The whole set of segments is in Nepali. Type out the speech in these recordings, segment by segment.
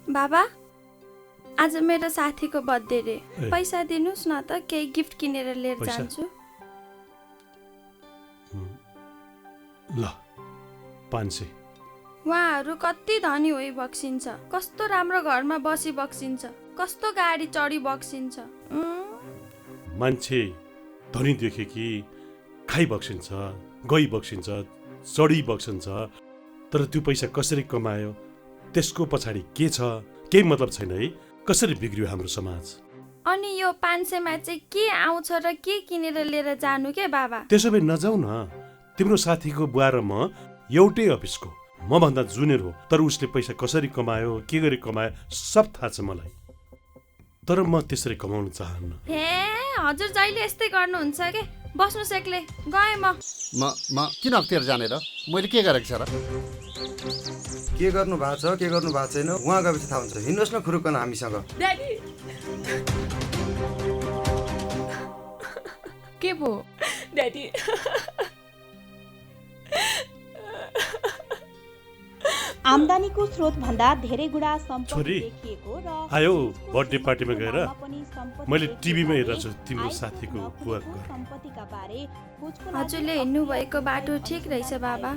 बाबा आज मेरो साथीको बर्थडे रे, पैसा दिनुस् न त, केही गिफ्ट किनेर लिएर जान्छु। ल 500। उहाँहरू कति धनी होइ बक्सिन्छ, कस्तो राम्रो घरमा बसी बक्सिन्छ, कस्तो गाडी चढी बक्सिन्छ। मान्छे धनी देखे कि खाइ बक्सिन्छ, गई बक्सिन्छ, चढी बक्सिन्छ, तर त्यो पैसा कसरी कमायो, त्यसको पछाडि के छ, केही मतलब छैन है। कसरी बिग्रियो हाम्रो समाज। अनि यो 500 मा चाहिँ के आउँछ र के किनेर लिएर जानु के बाबा? त्यसो भए नजाऊ न। तिम्रो साथीको बुवा र म एउटै अफिसको, म भन्दा जुनियर हो, तर उसले पैसा कसरी कमायो, के गरी कमायो सब थाहा छ मलाई। तर म त्यसरी कमाउन चाहन्न। हे हजुर जहिले यस्तै गर्नुहुन्छ के? बस्नु सेक्ले गए म किन अख्तियार जाने र? मैले के गरेको छ र? के गर्नु भएको छ, के गर्नु भएको छैन उहाँ गएपछि थाहा हुन्छ। हिँड्नुहोस् न खुरुक्कन हामीसँग। ड्याडी के भो ड्याडी आम्दानीको स्रोत भन्दा धेरै गुणा सम्पत्ति छोरी देखिएको र आयो बर्थडे पार्टीमा गएर मैले टिभीमा हेरेको छु तिम्रो साथीको बुवाको घर। सम्पत्तिका बारे हजुरले हिँड्नु भएको बाटो ठिक रहेछ बाबा।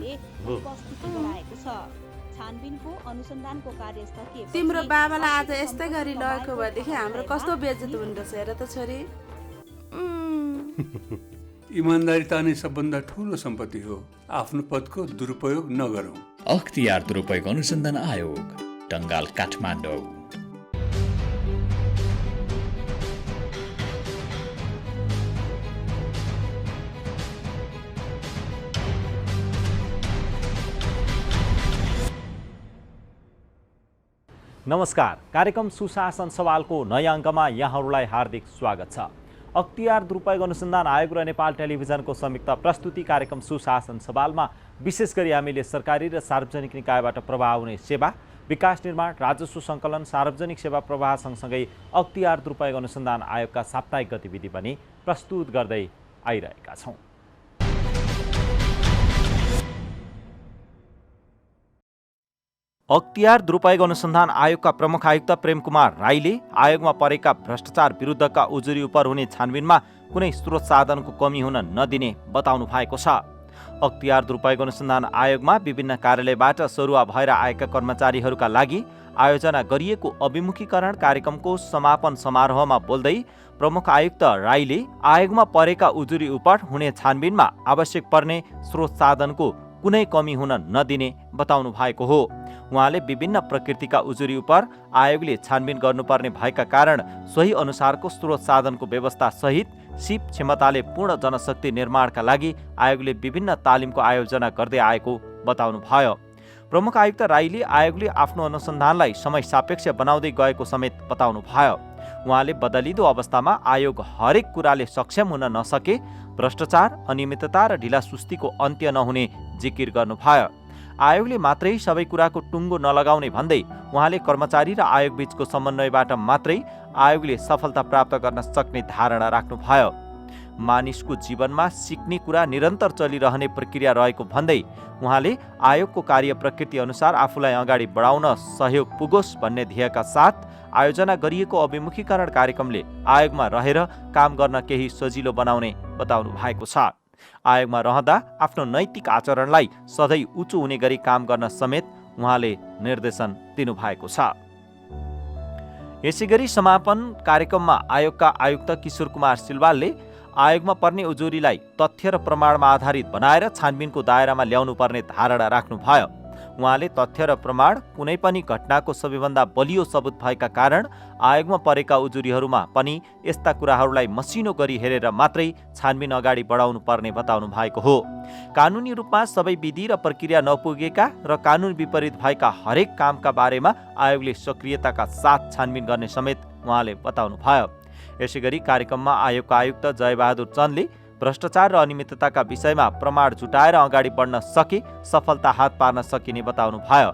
छानबिनको अनुसन्धानको कार्य सकिएपछि तिम्रो बाबालाई आज यस्तै गरी लगेको भएदेखि हाम्रो कस्तो बेइज्जत हुँदो छ हेर त छोरी। इमानदारिता नै सबभन्दा ठुलो सम्पत्ति हो। आफ्नो पदको दुरुपयोग नगरौँ। अख्तियार दुरुपयोग अनुसन्धान आयोग, टंगाल, काठमाडौँ। नमस्कार, कार्यक्रम सुशासन सवालको नयाँ अङ्कमा यहाँहरूलाई हार्दिक स्वागत छ। अख्तियार दुरुपयोग अनुसन्धान आयोग र नेपाल टेलिभिजनको संयुक्त प्रस्तुति कार्यक्रम सुशासन सवालमा विशेष गरी हामीले सरकारी र सार्वजनिक निकायबाट प्रवाह हुने सेवा, विकास निर्माण, राजस्व सङ्कलन, सार्वजनिक सेवा प्रवाह सँगसँगै अख्तियार दुरुपयोग अनुसन्धान आयोगका साप्ताहिक गतिविधि पनि प्रस्तुत गर्दै आइरहेका छौँ। अख्तियार दुरुपयोग अनुसन्धान आयोगका प्रमुख आयुक्त प्रेम कुमार राईले आयोगमा परेका भ्रष्टाचार विरुद्धका उजुरी उपर हुने छानबिनमा कुनै स्रोत साधनको कमी हुन नदिने बताउनु भएको छ। अख्तियार दुरुपयोग अनुसन्धान आयोगमा विभिन्न कार्यालयबाट सरुवा भएर आएका कर्मचारीहरूका लागि आयोजना गरिएको अभिमुखीकरण कार्यक्रमको समापन समारोहमा बोल्दै प्रमुख आयुक्त राईले आयोगमा परेका उजुरी उपर हुने छानबिनमा आवश्यक पर्ने स्रोत साधनको कुनै कमी हुन नदिने बताउनु भएको हो। उहाँले विभिन्न प्रकृतिका उजुरी उपर आयोगले छानबिन गर्नुपर्ने भएका कारण सोही अनुसारको स्रोत साधनको व्यवस्था सहित सिप क्षमताले पूर्ण जनशक्ति निर्माणका लागि आयोगले विभिन्न तालिमको आयोजना गर्दै आएको बताउनु भयो। प्रमुख आयुक्त राईले आयोगले आफ्नो अनुसन्धानलाई समय सापेक्ष बनाउँदै गएको समेत बताउनु भयो। उहाँले बदलिदो अवस्थामा आयोग हरेक कुराले सक्षम हुन नसके भ्रष्टाचार, अनियमितता र ढिलासुस्तीको अन्त्य नहुने जिकिर गर्नुभयो। आयोगले मात्रै सबै कुराको टुङ्गो नलगाउने भन्दै उहाँले कर्मचारी र आयोग बीचको समन्वयबाट मात्रै आयोगले सफलता प्राप्त गर्न सक्ने धारणा राख्नुभयो। मानिसको जीवनमा सिक्ने कुरा निरन्तर चलिरहने प्रक्रिया रहेको भन्दै उहाँले आयोगको कार्य प्रकृति अनुसार आफूलाई अगाडि बढाउन सहयोग पुगोस् भन्ने ध्येयका साथ आयोजना गरिएको अभिमुखीकरण कार्यक्रमले आयोगमा रहेर काम गर्न केही सजिलो बनाउने बताउनु भएको छ। आयोगमा रहँदा आफ्नो नैतिक आचरणलाई सधैँ उच्च हुने गरी काम गर्न समेत उहाँले निर्देशन दिनुभएको छ। यसैगरी समापन कार्यक्रममा आयोगका आयुक्त किशोर कुमार सिलवालले आयोगमा पर्ने उजुरीलाई तथ्य र प्रमाणमा आधारित बनाएर छानबिनको दायरामा ल्याउनु पर्ने धारणा राख्नुभयो। उहाँले तथ्य र प्रमाण कुनै पनि घटनाको सबैभन्दा बलियो सबुत भएका कारण आयोगमा परेका उजुरीहरूमा पनि यस्ता कुराहरूलाई मसिनो गरी हेरेर मात्रै छानबिन अगाडि बढाउनु पर्ने बताउनु भएको हो। कानुनी रूपमा सबै विधि र प्रक्रिया नपुगेका र कानुन विपरीत भएका हरेक कामका बारेमा आयोगले सक्रियताका साथ छानबिन गर्ने समेत उहाँले बताउनु भयो। यसैगरी कार्यक्रममा आयोगका आयुक्त जयबहादुर चन्दले भ्रष्टाचार र अनियमितताका विषयमा प्रमाण जुटाएर अगाडि बढ्न सके सफलता हात पार्न सकिने बताउनु भयो।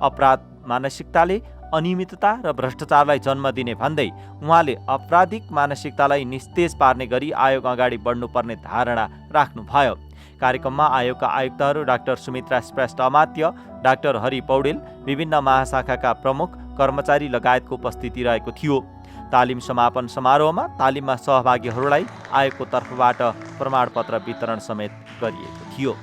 अपराध मानसिकताले अनियमितता र भ्रष्टाचारलाई जन्म दिने भन्दै उहाँले आपराधिक मानसिकतालाई निस्तेज पार्ने गरी आयोग अगाडि बढ्नुपर्ने धारणा राख्नुभयो। कार्यक्रममा आयोगका आयुक्तहरू डाक्टर सुमित्रा श्रेष्ठ अमात्य, डाक्टर हरि पौडेल, विभिन्न महाशाखाका प्रमुख, कर्मचारी लगायतको उपस्थिति रहेको थियो। तालिम समापन समारोहमा तालिममा सहभागीहरूलाई आयोगको तर्फबाट प्रमाणपत्र वितरण समेत गरिएको थियो।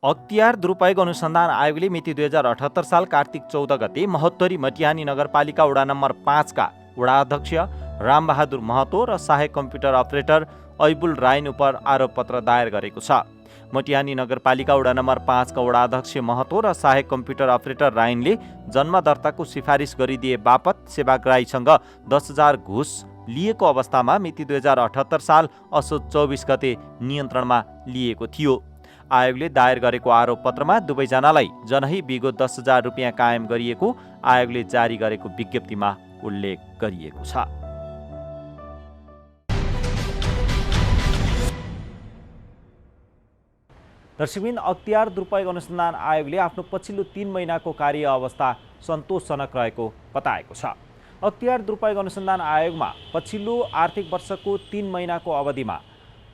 अख्तियार दुरुपयोग अनुसन्धान आयोगले मिति 2078 साल कार्तिक 14 गते महोत्तरी मटिहानी नगरपालिका वडा नम्बर 5 का वडा अध्यक्ष रामबहादुर महतो र सहायक कम्प्युटर अपरेटर ऐबुल राइन उप आरोप पत्र दायर गरेको छ। मटिहानी नगरपालिका वडा नम्बर 5 का वडा अध्यक्ष महतो र सहायक कम्प्युटर अपरेटर राइनले जन्म दर्ताको सिफारिस गरिदिए बापत सेवाग्राहीसँग 10,000 घुस लिएको अवस्थामा मिति 2078 साल असोज 24 गते नियन्त्रणमा लिएको थियो। आयोगले दायर गरेको आरोप पत्रमा दुवैजनालाई जनही बिगो 10,000 रुपियाँ कायम गरिएको आयोगले जारी गरेको विज्ञप्तिमा उल्लेख गरिएको छ। दर्शकबिन, अख्तियार दुरुपयोग अनुसन्धान आयोगले आफ्नो पछिल्लो 3 महिनाको कार्य अवस्था सन्तोषजनक रहेको बताएको छ। अख्तियार दुरुपयोग अनुसन्धान आयोगमा पछिल्लो आर्थिक वर्षको 3 महिनाको अवधिमा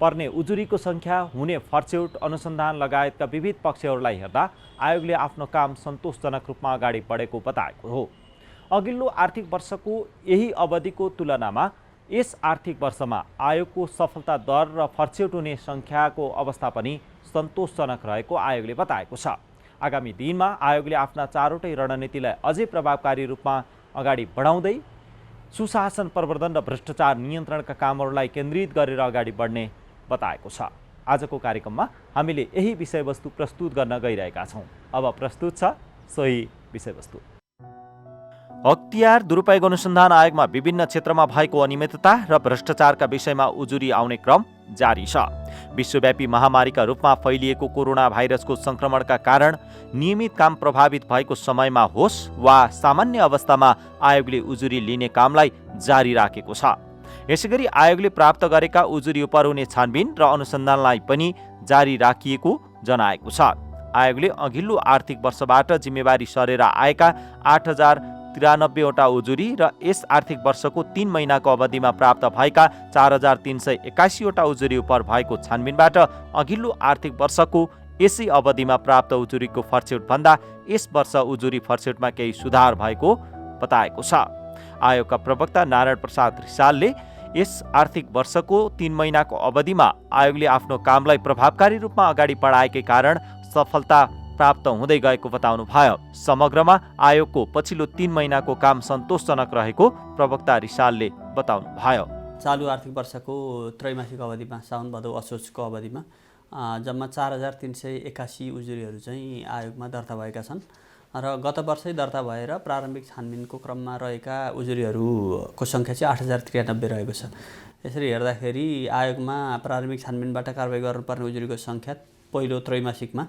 पर्ने उजुरीको सङ्ख्या, हुने फर्स्यौट, अनुसन्धान लगायतका विविध पक्षहरूलाई हेर्दा आयोगले आफ्नो काम सन्तोषजनक रूपमा अगाडि बढेको बताएको हो। अघिल्लो आर्थिक वर्षको यही अवधिको तुलनामा यस आर्थिक वर्षमा आयोगको सफलता दर र फर्स्यौट हुने सङ्ख्याको अवस्था पनि सन्तोषजनक रहेको आयोगले बताएको छ। आगामी दिनमा आयोगले आफ्ना चारवटै रणनीतिलाई अझै प्रभावकारी रूपमा अगाडि बढाउँदै सुशासन, प्रवर्धन र भ्रष्टाचार नियन्त्रणका कामहरूलाई केन्द्रित गरेर अगाडि बढ्ने बताएको छ। आजको कार्यक्रममा हामीले यही विषयवस्तु प्रस्तुत गर्न गइरहेका छौँ। अब प्रस्तुत छ सोही विषयवस्तु। अख्तियार दुरुपयोग अनुसन्धान आयोगमा विभिन्न क्षेत्रमा भएको अनियमितता र भ्रष्टाचारका विषयमा उजुरी आउने क्रम जारी छ। विश्वव्यापी महामारीका रूपमा फैलिएको कोरोना भाइरसको संक्रमणका कारण नियमित काम प्रभावित भएको समयमा होस् वा सामान्य अवस्थामा आयोगले उजुरी लिने कामलाई जारी राखेको छ। यसैगरी आयोगले प्राप्त गरेका उजुरी उपर हुने छानबिन र अनुसन्धानलाई पनि जारी राखिएको जनाएको छ। आयोगले अघिल्लो आर्थिक वर्षबाट जिम्मेवारी सरेर आएका 8,093 वटा उजुरी र यस आर्थिक वर्षको 3 महिनाको अवधिमा प्राप्त भएका 4,381 वटा उजुरी उपर भएको छानबिनबाट अघिल्लो आर्थिक वर्षको यसै अवधिमा प्राप्त उजुरीको फर्स्यौट भन्दा यस वर्ष उजुरी फर्स्यौटमा केही सुधार भएको बताएको छ। आयोगका प्रवक्ता नारायण प्रसाद रिसालले यस आर्थिक वर्षको 3 महिनाको अवधिमा आयोगले आफ्नो कामलाई प्रभावकारी रूपमा अगाडि बढाएकै कारण सफलता प्राप्त हुँदै गएको बताउनु भयो। समग्रमा आयोगको पछिल्लो 3 महिनाको काम सन्तोषजनक रहेको प्रवक्ता रिसालले बताउनु भयो। चालु आर्थिक वर्षको त्रैमासिक अवधिमा साउन भदौ असोजको अवधिमा जम्मा 4,381 उजुरीहरू चाहिँ आयोगमा दर्ता भएका छन् र गत वर्षै दर्ता भएर प्रारम्भिक छानबिनको क्रममा रहेका उजुरीहरूको सङ्ख्या चाहिँ 8,093 रहेको छ। यसरी हेर्दाखेरि आयोगमा प्रारम्भिक छानबिनबाट कारबाही गर्नुपर्ने उजुरीको सङ्ख्या पहिलो त्रैमासिकमा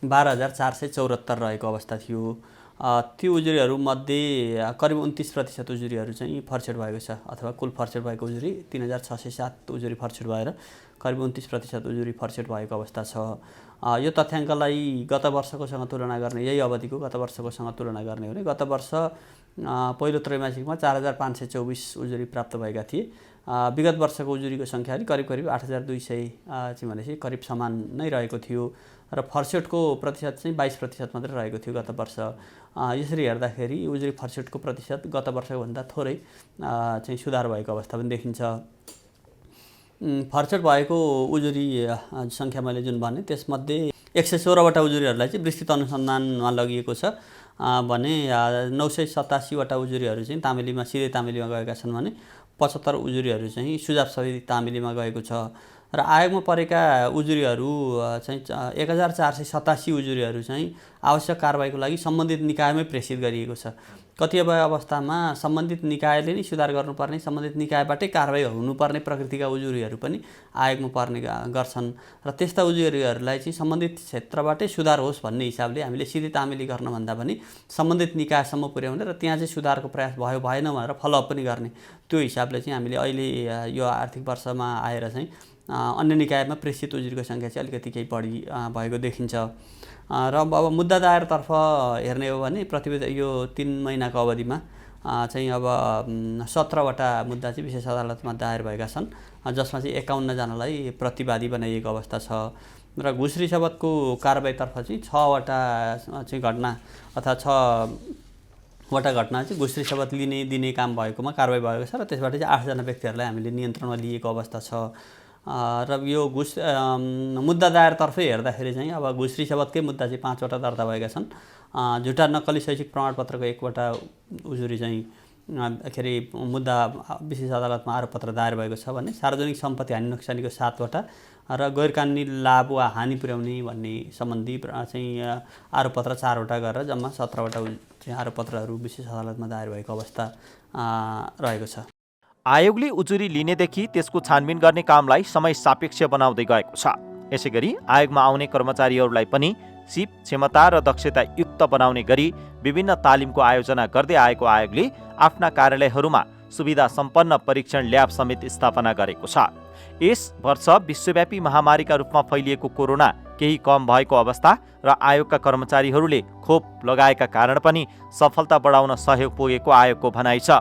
12,474 रहेको अवस्था थियो। त्यो उजुरीहरूमध्ये करिब 29% उजुरीहरू चाहिँ फर्स्यौट भएको छ, अथवा कुल फर्स्यौट भएको उजुरी 3,607 उजुरी फर्स्यौट भएर करिब 29% उजुरी फर्स्यौट भएको अवस्था छ। यो तथ्याङ्कलाई गत वर्षकोसँग तुलना गर्ने, यही अवधिको गत वर्षकोसँग तुलना गर्ने हो भने गत वर्ष पहिलो त्रैमासिकमा 4,524 उजुरी प्राप्त भएका थिए। विगत वर्षको उजुरीको सङ्ख्या करिब 8,200 चाहिँ भनेपछि करिब समान नै रहेको थियो र फर्स्यौटको प्रतिशत चाहिँ 22% मात्रै रहेको थियो गत वर्ष। यसरी हेर्दाखेरि उजुरी फर्स्यौटको प्रतिशत गत वर्षको भन्दा थोरै चाहिँ सुधार भएको अवस्था पनि देखिन्छ। फर्स्यौट भएको उजुरी सङ्ख्या मैले जुन भने त्यसमध्ये 116 वटा उजुरीहरूलाई चाहिँ विस्तृत अनुसन्धानमा लगिएको छ भने 987वटा उजुरीहरू चाहिँ सिधै तामेलीमा गएका छन् भने 75 उजुरीहरू चाहिँ सुझाव सहित तामेलीमा गएको छ र आयोगमा परेका उजुरीहरू चाहिँ 1487 उजुरीहरू चाहिँ आवश्यक कारबाहीको लागि सम्बन्धित निकायमै प्रेषित गरिएको छ। कतिपय अवस्थामा सम्बन्धित निकायले नै सुधार गर्नुपर्ने, सम्बन्धित निकायबाटै कारबाही हुनुपर्ने प्रकृतिका उजुरीहरू पनि आयोगमा पर्ने गर्छन् र त्यस्ता उजुरीहरूलाई चाहिँ सम्बन्धित क्षेत्रबाटै सुधार होस् भन्ने हिसाबले हामीले सिधै तामेली गर्नुभन्दा पनि सम्बन्धित निकायसम्म पुर्याउने र त्यहाँ चाहिँ सुधारको प्रयास भयो भएन भनेर फलोअप पनि गर्ने, त्यो हिसाबले चाहिँ हामीले अहिले यो आर्थिक वर्षमा आएर चाहिँ अन्य निकायमा प्रेषित उजुरीको सङ्ख्या चाहिँ अलिकति केही बढी भएको देखिन्छ। र अब मुद्दा दायरतर्फ हेर्ने हो भने प्रतिवेदन यो 3 महिनाको अवधिमा चाहिँ अब 17वटा मुद्दा चाहिँ विशेष अदालतमा दायर भएका छन्, जसमा चाहिँ 51 जनालाई प्रतिवादी बनाइएको अवस्था छ र घुस रिश्वतको कारबाहीतर्फ चाहिँ 6वटा चाहिँ घटना अथवा 6वटा घटना चाहिँ घुस रिश्वत दिने काम भएकोमा कारबाही भएको छ र त्यसबाट चाहिँ 8 जना व्यक्तिहरूलाई हामीले नियन्त्रणमा लिएको अवस्था छ। र यो मुद्दा दायरतर्फै हेर्दाखेरि चाहिँ अब घुस रिश्वतकै मुद्दा चाहिँ 5वटा दर्ता भएका छन्। झुटा नक्कली शैक्षिक प्रमाणपत्रको 1वटा उजुरी चाहिँ के अरे मुद्दा विशेष अदालतमा आरोपपत्र दायर भएको छ भने सार्वजनिक सम्पत्ति हानि नोक्सानीको 7वटा र गैर कानुनी लाभ वा हानि पुर्याउने भन्ने सम्बन्धी चाहिँ आरोपपत्र 4वटा गरेर जम्मा 17वटा चाहिँ आरोपपत्रहरू विशेष अदालतमा दायर भएको अवस्था रहेको छ। आयोगले उजुरी लिनेदेखि त्यसको छानबिन गर्ने कामलाई समय सापेक्ष बनाउँदै गएको छ। यसैगरी आयोगमा आउने कर्मचारीहरूलाई पनि सिप, क्षमता र दक्षता युक्त बनाउने गरी विभिन्न तालिमको आयोजना गर्दै आएको आयोगले आफ्ना कार्यालयहरूमा सुविधा सम्पन्न परीक्षण ल्याब समेत स्थापना गरेको छ। यस वर्ष विश्वव्यापी महामारीका रूपमा फैलिएको कोरोना केही कम भएको अवस्था र आयोगका कर्मचारीहरूले खोप लगाएका कारण पनि सफलता बढाउन सहयोग पुगेको आयोगको भनाइ छ।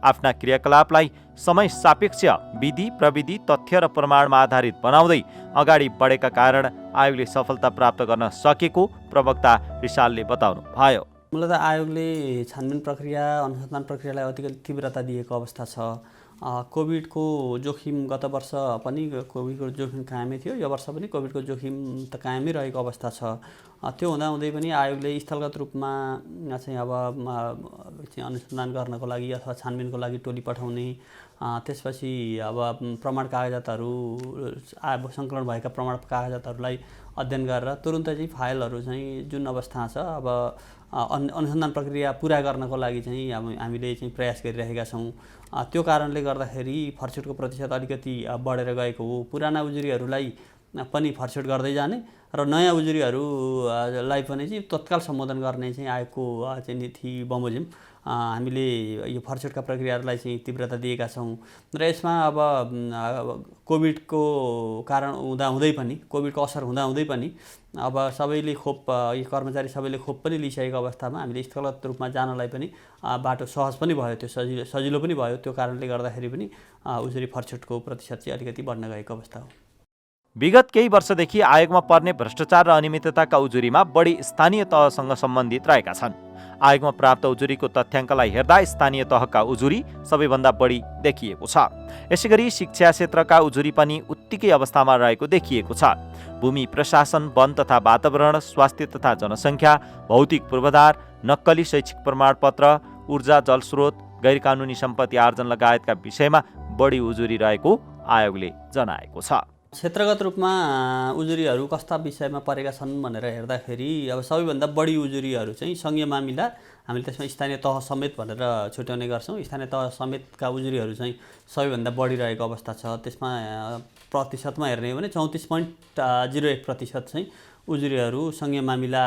आफ्ना क्रियाकलापलाई समय सापेक्ष विधि, प्रविधि, तथ्य र प्रमाणमा आधारित बनाउँदै अगाडि बढेका कारण आयोगले सफलता प्राप्त गर्न सकेको प्रवक्ता रिसालले बताउनु भयो। मूलतः आयोगले छानबिन प्रक्रिया, अनुसन्धान प्रक्रियालाई अतिकै तीव्रता दिएको अवस्था छ। कोभिडको जोखिम गत वर्ष पनि कोभिडको जोखिम कायमै थियो, यो वर्ष पनि कोभिडको जोखिम त कायमै रहेको अवस्था छ। त्यो हुँदाहुँदै पनि आयोगले स्थलगत रूपमा चाहिँ अब चाहिँ अनुसन्धान गर्नको लागि अथवा छानबिनको लागि टोली पठाउने, त्यसपछि अब प्रमाण कागजातहरू सङ्कलन भएका प्रमाण कागजातहरूलाई अध्ययन गरेर तुरुन्तै चाहिँ फाइलहरू चाहिँ जुन अवस्था छ अब अनुसन्धान प्रक्रिया पुरा गर्नको लागि चाहिँ हामीले चाहिँ प्रयास गरिरहेका छौँ। त्यो कारणले गर्दाखेरि फर्सेटको प्रतिशत अलिकति बढेर गएको हो। पुराना उजुरीहरूलाई पनि फर्सेट गर्दै जाने र नयाँ उजुरीहरूलाई पनि चाहिँ तत्काल सम्बोधन गर्ने चाहिँ आयोगको चाहिँ नीति बमोजिम हामीले यो फर्सेटका प्रक्रियाहरूलाई चाहिँ तीव्रता दिएका छौँ र यसमा अब कोभिडको कारण हुँदाहुँदै पनि, कोभिडको असर हुँदाहुँदै पनि अब सबैले खोप, यो कर्मचारी सबैले खोप पनि लिइसकेको अवस्थामा हामीले स्थलगत रूपमा जानलाई पनि बाटो सहज पनि भयो, त्यो सजिलो पनि भयो। त्यो कारणले गर्दाखेरि पनि उजुरी फर्सेटको प्रतिशत चाहिँ अलिकति बढ्न गएको अवस्था हो। विगत केही वर्षदेखि आयोगमा पर्ने भ्रष्टाचार र अनियमितताका उजुरीमा बढी स्थानीय तहसँग सम्बन्धित रहेका छन्। आयोगमा प्राप्त उजुरीको तथ्याङ्कलाई हेर्दा स्थानीय तहका उजुरी सबैभन्दा बढी देखिएको छ। यसैगरी शिक्षा क्षेत्रका उजुरी पनि उत्तिकै अवस्थामा रहेको देखिएको छ। भूमि प्रशासन, वन तथा वातावरण, स्वास्थ्य तथा जनसङ्ख्या, भौतिक पूर्वाधार, नक्कली शैक्षिक प्रमाणपत्र, ऊर्जा, जलस्रोत, गैरकानुनी सम्पत्ति आर्जन लगायतका विषयमा बढी उजुरी रहेको आयोगले जनाएको छ। क्षेत्रगत रूपमा उजुरीहरू कस्ता विषयमा परेका छन् भनेर हेर्दाखेरि अब सबैभन्दा बढी उजुरीहरू चाहिँ सङ्घीय मामिला, हामीले त्यसमा स्थानीय तह समेत भनेर छुट्याउने गर्छौँ। स्थानीय तह समेतका उजुरीहरू चाहिँ सबैभन्दा बढी रहेको अवस्था छ। त्यसमा प्रतिशतमा हेर्ने हो भने 34.01% चाहिँ उजुरीहरू सङ्घीय मामिला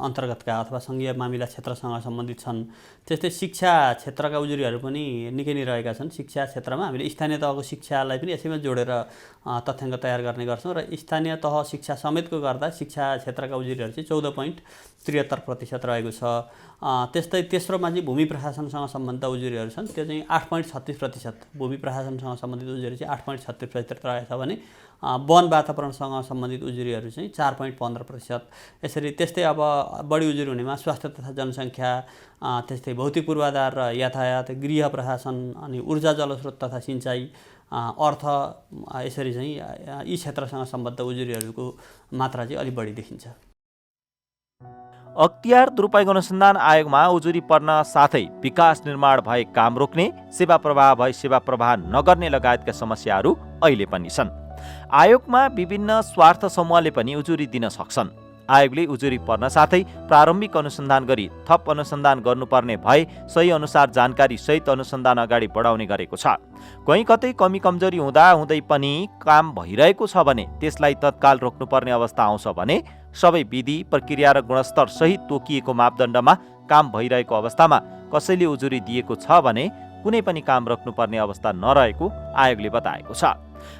अन्तर्गतका अथवा सङ्घीय मामिला क्षेत्रसँग सम्बन्धित छन्। त्यस्तै शिक्षा क्षेत्रका उजुरीहरू पनि निकै नै रहेका छन्। शिक्षा क्षेत्रमा हामीले स्थानीय तहको शिक्षालाई पनि यसैमा जोडेर तथ्याङ्क तयार गर्ने गर्छौँ र स्थानीय तह शिक्षा समेतको गर्दा शिक्षा क्षेत्रका उजुरीहरू चाहिँ 14.73% रहेको छ। त्यस्तै तेस्रोमा चाहिँ भूमि प्रशासनसँग सम्बन्धित उजुरीहरू छन्, त्यो चाहिँ 8.36%। भूमि प्रशासनसँग सम्बन्धित उजुरी चाहिँ 8.36% रहेछ भने वन वातावरणसँग सम्बन्धित उजुरीहरू चाहिँ 4.15%। यसरी त्यस्तै अब बढी उजुरी हुनेमा स्वास्थ्य तथा जनसङ्ख्या, त्यस्तै भौतिक पूर्वाधार र यातायात, गृह प्रशासन, अनि ऊर्जा, जलस्रोत तथा सिँचाइ, अर्थ, यसरी चाहिँ यी क्षेत्रसँग सम्बद्ध उजुरीहरूको मात्रा चाहिँ अलि बढी देखिन्छ। अख्तियार दुरुपयोग अनुसन्धान आयोगमा उजुरी पर्न साथै विकास निर्माण भए काम रोक्ने, सेवा प्रवाह भए सेवा प्रवाह नगर्ने लगायतका समस्याहरू अहिले पनि छन्। आयोगमा विभिन्न स्वार्थ समूहले पनि उजुरी दिन सक्छन्। आयोगले उजुरी पर्न साथै प्रारम्भिक अनुसन्धान गरी थप अनुसन्धान गर्नुपर्ने भए सही अनुसार जानकारी सहित अनुसन्धान अगाडि बढाउने गरेको छ। कहीँ कतै कमी कमजोरी हुँदा हुँदै पनि काम भइरहेको छ भने त्यसलाई तत्काल रोक्नुपर्ने अवस्था आउँछ भने सबै विधि प्रक्रिया र गुणस्तर सहित तोकिएको मापदण्डमा काम भइरहेको अवस्थामा कसैले उजुरी दिएको छ भने कुनै पनि काम रोक्नुपर्ने अवस्था नरहेको आयोगले बताएको छ।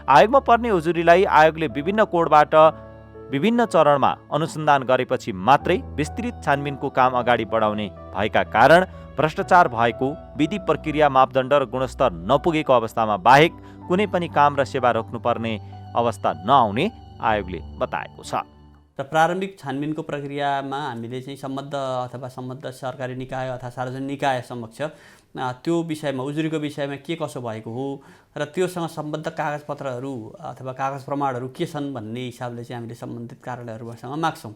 आयोगमा पर्ने उजुरीलाई आयोगले विभिन्न कोडबाट विभिन्न चरणमा अनुसन्धान गरेपछि मात्रै विस्तृत छानबिनको काम अगाडि बढाउने भएका कारण भ्रष्टाचार भएको, विधि प्रक्रिया मापदण्ड र गुणस्तर नपुगेको अवस्थामा बाहेक कुनै पनि काम र सेवा रोक्नुपर्ने अवस्था नआउने आयोगले बताएको छ। र प्रारम्भिक छानबिनको प्रक्रियामा हामीले चाहिँ सम्बद्ध सरकारी निकाय अथवा सार्वजनिक निकाय समक्ष त्यो विषयमा उजुरीको विषयमा के कसो भएको हो र त्योसँग सम्बद्ध कागजपत्रहरू अथवा कागज प्रमाणहरू के छन् भन्ने हिसाबले चाहिँ हामीले सम्बन्धित कार्यालयहरूसँग माग्छौँ।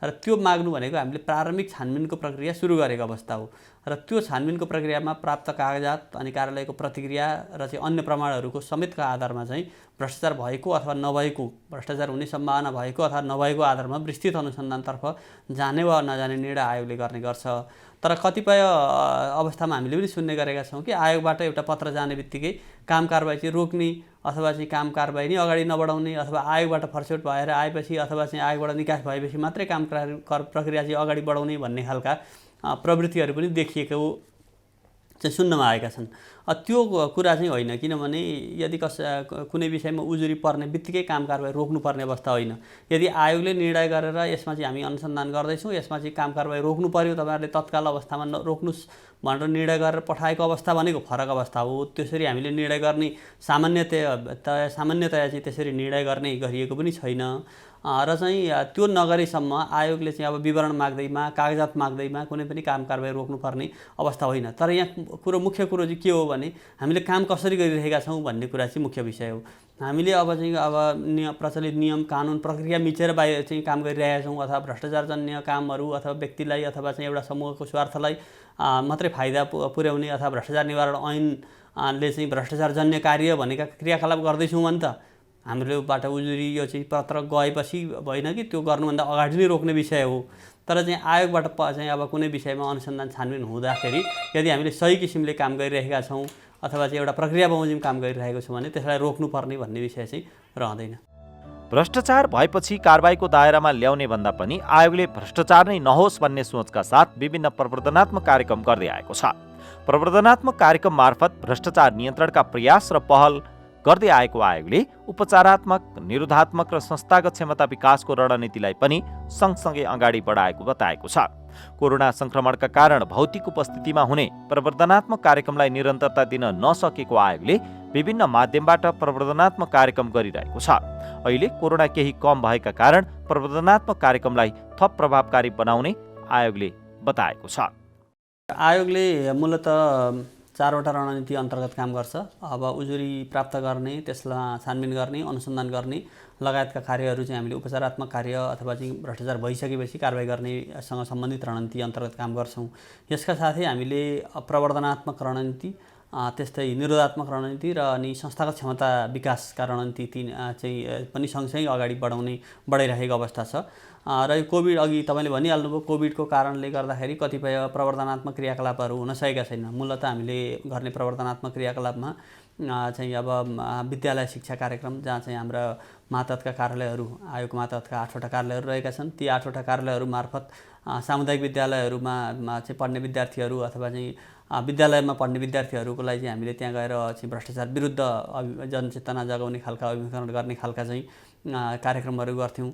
र त्यो माग्नु भनेको हामीले प्रारम्भिक छानबिनको प्रक्रिया सुरु गरेको अवस्था हो र त्यो छानबिनको प्रक्रियामा प्राप्त कागजात अनि कार्यालयको प्रतिक्रिया र चाहिँ अन्य प्रमाणहरूको समेतका आधारमा चाहिँ भ्रष्टाचार भएको अथवा नभएको, भ्रष्टाचार हुने सम्भावना भएको अथवा नभएको आधारमा विस्तृत अनुसन्धानतर्फ जाने वा नजाने निर्णय आयोगले गर्ने गर्छ। तर कतिपय अवस्थामा हामीले पनि सुन्ने गरेका छौँ कि आयोगबाट एउटा पत्र जाने बित्तिकै काम कारबाही चाहिँ रोक्ने अथवा चाहिँ काम कारबाही नै अगाडि नबढाउने अथवा आयोगबाट फर्सेट भएर आएपछि अथवा चाहिँ आयोगबाट निकास भएपछि मात्रै काम प्रक्रिया चाहिँ अगाडि बढाउने भन्ने खालका प्रवृत्तिहरू पनि देखिएको चाहिँ सुन्नमा आएका छन्। त्यो कुरा चाहिँ होइन, किनभने यदि कुनै विषयमा उजुरी पर्ने बित्तिकै काम कारबाही रोक्नुपर्ने अवस्था होइन। यदि आयोगले निर्णय गरेर यसमा चाहिँ हामी अनुसन्धान गर्दैछौँ, यसमा चाहिँ काम कारबाही रोक्नु पर्यो, तपाईँहरूले तत्काल अवस्थामा रोक्नुहोस् भनेर निर्णय गरेर पठाएको अवस्था भनेको फरक अवस्था हो। त्यसरी हामीले निर्णय गर्ने सामान्यतया चाहिँ त्यसरी निर्णय गर्ने गरिएको पनि छैन। र चाहिँ त्यो नगरेसम्म आयोगले चाहिँ अब विवरण माग्दैमा, कागजात माग्दैमा कुनै पनि काम कारबाही रोक्नुपर्ने अवस्था होइन। तर यहाँ मुख्य कुरो चाहिँ के हो भने हामीले काम कसरी गरिरहेका छौँ भन्ने कुरा चाहिँ मुख्य विषय हो। हामीले अब प्रचलित नियम कानुन प्रक्रिया मिचेर बाहिर चाहिँ काम गरिरहेका छौँ अथवा भ्रष्टाचारजन्य कामहरू अथवा व्यक्तिलाई अथवा चाहिँ एउटा समूहको स्वार्थलाई मात्रै फाइदा पुर्याउने अथवा भ्रष्टाचार निवारण ऐनले चाहिँ भ्रष्टाचारजन्य कार्य भनेका क्रियाकलाप गर्दैछौँ भने त हाम्रोबाट उजुरी यो चाहिँ पत्र गएपछि होइन कि त्यो गर्नुभन्दा अगाडि नै रोक्ने विषय हो। तर चाहिँ आयोगबाट चाहिँ अब कुनै विषयमा अनुसन्धान छानबिन हुँदाखेरि यदि हामीले सही किसिमले काम गरिरहेका छौँ अथवा चाहिँ एउटा प्रक्रिया बमोजिम काम गरिरहेको छौँ भने त्यसलाई रोक्नुपर्ने भन्ने विषय चाहिँ रहँदैन। भ्रष्टाचार भएपछि कारबाहीको दायरामा ल्याउने भन्दा पनि आयोगले भ्रष्टाचार नै नहोस् भन्ने सोचका साथ विभिन्न प्रवर्धनात्मक कार्यक्रम गर्दै आएको छ। प्रवर्धनात्मक कार्यक्रम मार्फत भ्रष्टाचार नियन्त्रणका प्रयास र पहल गर्दै आएको आयोगले उपचारात्मक, निरोधात्मक र संस्थागत क्षमता विकासको रणनीतिलाई पनि सँगसँगै अगाडि बढाएको बताएको छ। कोरोना संक्रमणका कारण भौतिक उपस्थितिमा हुने प्रवर्धनात्मक कार्यक्रमलाई निरन्तरता दिन नसकेको आयोगले विभिन्न माध्यमबाट प्रवर्धनात्मक कार्यक्रम गरिरहेको छ। अहिले कोरोना केही कम भएका कारण प्रवर्धनात्मक कार्यक्रमलाई थप प्रभावकारी बनाउने आयोगले बताएको छ। आयोगले मूलतः 4वटा रणनीति अन्तर्गत काम गर्छ। अब उजुरी प्राप्त गर्ने, त्यसलाई छानबिन गर्ने, अनुसन्धान गर्ने लगायतका कार्यहरू चाहिँ हामीले उपचारात्मक कार्य अथवा चाहिँ भ्रष्टाचार भइसकेपछि कारबाही गर्नेसँग सम्बन्धित रणनीति अन्तर्गत काम गर्छौँ। यसका साथै हामीले प्रवर्धनात्मक रणनीति, त्यस्तै निरोधात्मक रणनीति र अनि संस्थागत क्षमता विकासका रणनीति चाहिँ पनि सँगसँगै अगाडि बढाइरहेको अवस्था छ। र कोभिड अघि तपाईँले भनिहाल्नुभयो, कोभिडको कारणले गर्दाखेरि कतिपय प्रवर्धनात्मक क्रियाकलापहरू हुन सकेका छैनन्। मूलतः हामीले गर्ने प्रवर्धनात्मक क्रियाकलापमा चाहिँ अब विद्यालय शिक्षा कार्यक्रम, जहाँ चाहिँ हाम्रा मातहतका कार्यालयहरू, आयोग मातहतका 8वटा कार्यालयहरू रहेका छन्, ती 8वटा कार्यालयहरू मार्फत सामुदायिक विद्यालयहरूमा चाहिँ पढ्ने विद्यार्थीहरू अथवा चाहिँ विद्यालयमा पढ्ने विद्यार्थीहरूको लागि चाहिँ हामीले त्यहाँ गएर चाहिँ भ्रष्टाचार विरुद्ध जनचेतना जगाउने खालका, अभिमुखीकरण गर्ने खालका चाहिँ कार्यक्रमहरू गर्थ्यौँ।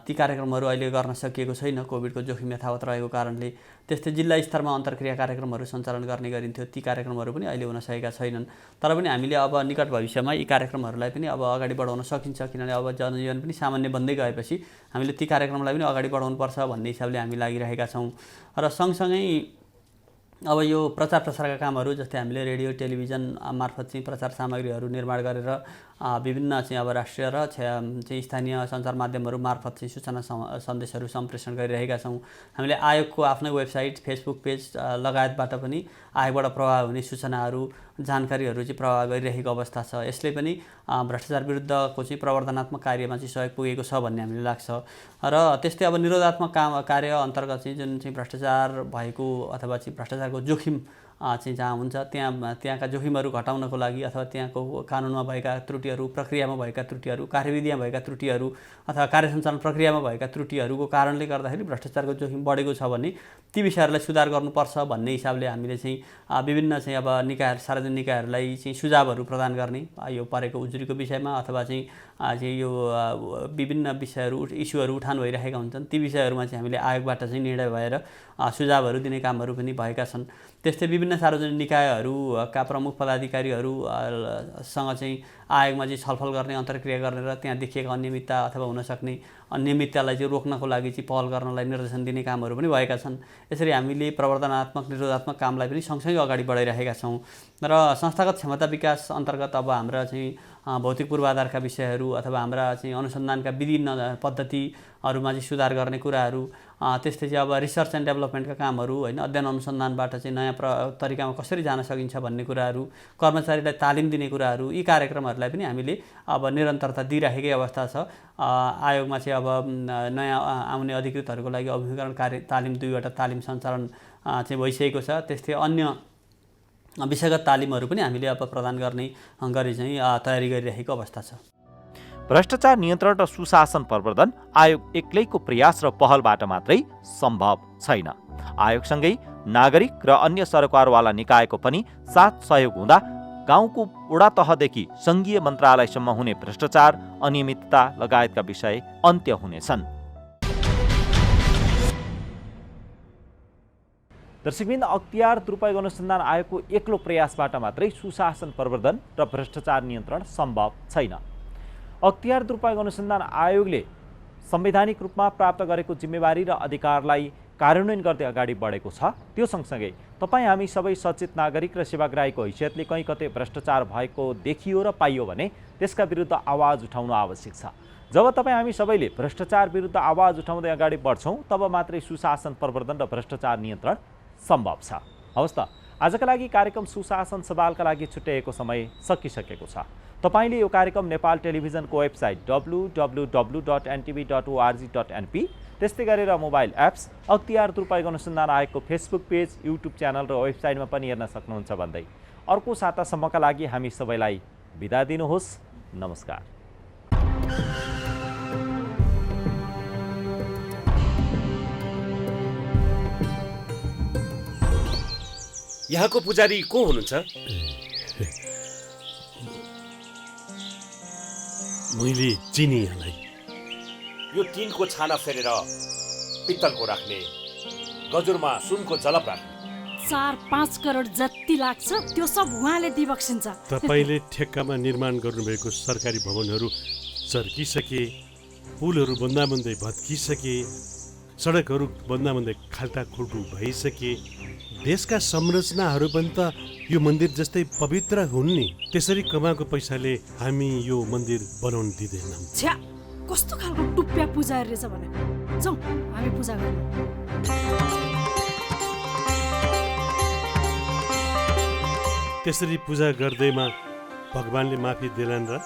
ती कार्यक्रमहरू अहिले गर्न सकिएको छैन कोभिडको जोखिम यथावत रहेको कारणले। त्यस्तै जिल्ला स्तरमा अन्तर्क्रिया कार्यक्रमहरू सञ्चालन गर्ने गरिन्थ्यो, ती कार्यक्रमहरू पनि अहिले हुन सकेका छैनन्। तर पनि हामीले अब निकट भविष्यमा यी कार्यक्रमहरूलाई पनि अब अगाडि बढाउन सकिन्छ, किनभने अब जनजीवन पनि सामान्य बन्दै गएपछि हामीले ती कार्यक्रमलाई पनि अगाडि बढाउनुपर्छ भन्ने हिसाबले हामी लागिरहेका छौँ। र सँगसँगै अब यो प्रचार प्रसारका कामहरू, जस्तै हामीले रेडियो टेलिभिजन मार्फत चाहिँ प्रचार सामग्रीहरू निर्माण गरेर विभिन्न चाहिँ अब राष्ट्रिय र चाहिँ स्थानीय सञ्चार माध्यमहरू मार्फत चाहिँ सूचना सन्देशहरू सम्प्रेषण गरिरहेका छौँ। हामीले आयोगको आफ्नै वेबसाइट, फेसबुक पेज लगायतबाट पनि आयोगबाट प्रवाह हुने सूचनाहरू, जानकारीहरू चाहिँ प्रवाह गरिरहेको अवस्था छ। यसले पनि भ्रष्टाचार विरुद्धको चाहिँ प्रवर्धनात्मक कार्यमा चाहिँ सहयोग पुगेको छ भन्ने हामीले लाग्छ। र त्यस्तै अब निरोधात्मक कार्य अन्तर्गत चाहिँ जुन चाहिँ भ्रष्टाचार भएको अथवा चाहिँ भ्रष्टाचारको जोखिम चाहिँ जहाँ हुन्छ त्यहाँका जोखिमहरू घटाउनको लागि अथवा त्यहाँको कानुनमा भएका त्रुटिहरू, प्रक्रियामा भएका त्रुटिहरू, कार्यविधिमा भएका त्रुटिहरू अथवा कार्य सञ्चालन प्रक्रियामा भएका त्रुटिहरूको कारणले गर्दाखेरि भ्रष्टाचारको जोखिम बढेको छ भने ती विषयहरूलाई सुधार गर्नुपर्छ भन्ने हिसाबले हामीले चाहिँ विभिन्न चाहिँ अब निकाय, सार्वजनिक निकायहरूलाई चाहिँ सुझावहरू प्रदान गर्ने यो परेको उजुरीको विषयमा अथवा चाहिँ यो विभिन्न विषयहरू, इस्युहरू उठान भइरहेका हुन्छन्। ती विषयहरूमा चाहिँ हामीले आयोगबाट चाहिँ निर्णय भएर सुझावहरू दिने कामहरू पनि भएका छन्। त्यस्तै विभिन्न सार्वजनिक निकायहरूका प्रमुख पदाधिकारीहरूसँग चाहिँ आयोगमा चाहिँ छलफल गर्ने, अन्तर्क्रिया गर्ने र त्यहाँ देखिएका अनियमितता अथवा हुन सक्ने अनियमिततालाई चाहिँ रोक्नको लागि चाहिँ पहल गर्नलाई निर्देशन दिने कामहरू पनि भएका छन्। यसरी हामीले प्रवर्धनात्मक, निरोधात्मक कामलाई पनि सँगसँगै अगाडि बढाइरहेका छौँ। र संस्थागत क्षमता विकास अन्तर्गत अब हाम्रा चाहिँ भौतिक पूर्वाधारका विषयहरू अथवा हाम्रा चाहिँ अनुसन्धानका विधि पद्धतिहरूमा चाहिँ सुधार गर्ने कुराहरू, त्यस्तै चाहिँ अब रिसर्च एन्ड डेभलपमेन्टका कामहरू होइन, अध्ययन अनुसन्धानबाट चाहिँ नयाँ तरिकामा कसरी जान सकिन्छ भन्ने कुराहरू, कर्मचारीलाई तालिम दिने कुराहरू, यी कार्यक्रमहरूलाई पनि हामीले अब निरन्तरता दिइराखेकै अवस्था छ। आयोगमा चाहिँ अब नयाँ आउने अधिकृतहरूको लागि अभिमुखीकरण तालिम 2वटा तालिम सञ्चालन चाहिँ भइसकेको छ। त्यस्तै अन्य विषयगत तालिमहरू पनि हामीले अब प्रदान गर्ने गरी चाहिँ तयारी गरिरहेको अवस्था छ। भ्रष्टाचार नियन्त्रण र सुशासन प्रवर्धन आयोग एक्लैको प्रयास र पहलबाट मात्रै सम्भव छैन। आयोगसँगै नागरिक र अन्य सरकारवाला निकायको पनि साथ सहयोग हुँदा गाउँको वडा तहदेखि सङ्घीय मन्त्रालयसम्म हुने भ्रष्टाचार, अनियमितता लगायतका विषय अन्त्य हुनेछन्। दर्शकबिन, अख्तियार दुरुपयोग अनुसन्धान आयोगको एक्लो प्रयासबाट मात्रै सुशासन प्रवर्धन र भ्रष्टाचार नियन्त्रण सम्भव छैन। अख्तियार दुरुपयोग अनुसन्धान आयोगले संवैधानिक रूपमा प्राप्त गरेको जिम्मेवारी र अधिकारलाई कार्यान्वयन गर्दै अगाडि बढेको छ। त्यो सँगसँगै तपाईँ हामी सबै सचेत नागरिक र सेवाग्राहीको हैसियतले कहीँ कतै भ्रष्टाचार भएको देखियो र पाइयो भने त्यसका विरुद्ध आवाज उठाउनु आवश्यक छ। जब तपाईँ हामी सबैले भ्रष्टाचार विरुद्ध आवाज उठाउँदै अगाडि बढ्छौँ तब मात्रै सुशासन प्रवर्धन र भ्रष्टाचार नियन्त्रण सम्भव छ। हवस् त, आजका लागि कार्यक्रम सुशासन सवालका लागि छुट्याएको समय सकिसकेको छ। तपाईले यो कार्यक्रम नेपाल टेलिभिजनको वेबसाइट www.ntv.org.np, त्यस्तै गरेर मोबाइल एप्स, अख्तियार दुरुपयोग अनुसन्धान आयोगको फेसबुक पेज, युट्युब च्यानल र वेबसाइटमा पनि हेर्न सक्नुहुन्छ भन्दै अर्को सातासम्मका लागि हामी सबैलाई बिदा दिनुहोस्। नमस्कार। यहाँको पुजारी को हुनुहुन्छ? मैले चिनी यहाँलाई। यो टिनको छाना फेरेर पित्तलको राख्ने, गजुरमा सुनको जलप राख्ने 4-5 करोड जति लाग्छ त्यो सब उहाँले दिबक्सिन्छ। तपाईले ठेक्कामा निर्माण गर्नुभएको सरकारी भवनहरू चर्किसके, पुलहरू बन्दाबन्दै भत्किसके, सडकहरू बन्दाबन्दै खाल्टाखुल्टु भइसके, देशका संरचनाहरू पनि त यो मन्दिर जस्तै पवित्र हुन् नि। त्यसरी कमाएको पैसाले हामी यो मन्दिर बनाउन दिँदैनौँ। छ्या, कस्तो खालको टुप्प्या पुजारी रहेछ भने। जाउँ हामी पूजा गर्न। त्यसरी पूजा गर्दैमा भगवानले माफी देलान् र?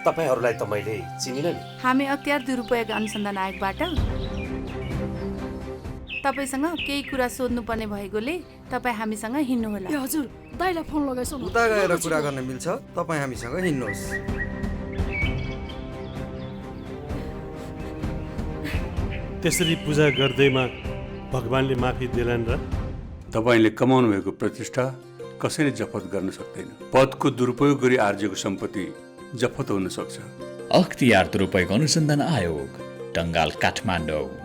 तपाईहरूलाई त मैले चिनिन नि। हामी अख्तियार दुरुपयोग अनुसन्धान आयोगबाट तपाईसँग केही कुरा सोध्नुपर्ने भएकोले तपाईँ हामीसँग हिँड्नुहोला। ए हजुर, दाइलाई फोन लगाइसो। उता गएर कुरा गर्न मिल्छ, तपाईँ हामीसँग हिँड्नुहोस्। त्यसरी पूजा गर्दैमा भगवानले माफी देलान् र? तपाईँले कमाउनु भएको प्रतिष्ठा कसैले जफत गर्न सक्दैन। पदको दुरुपयोग गरी आर्जेको सम्पत्ति जफत हुन सक्छ। अख्तियार दुरुपयोग अनुसन्धान आयोग, टंगाल, काठमाडौँ।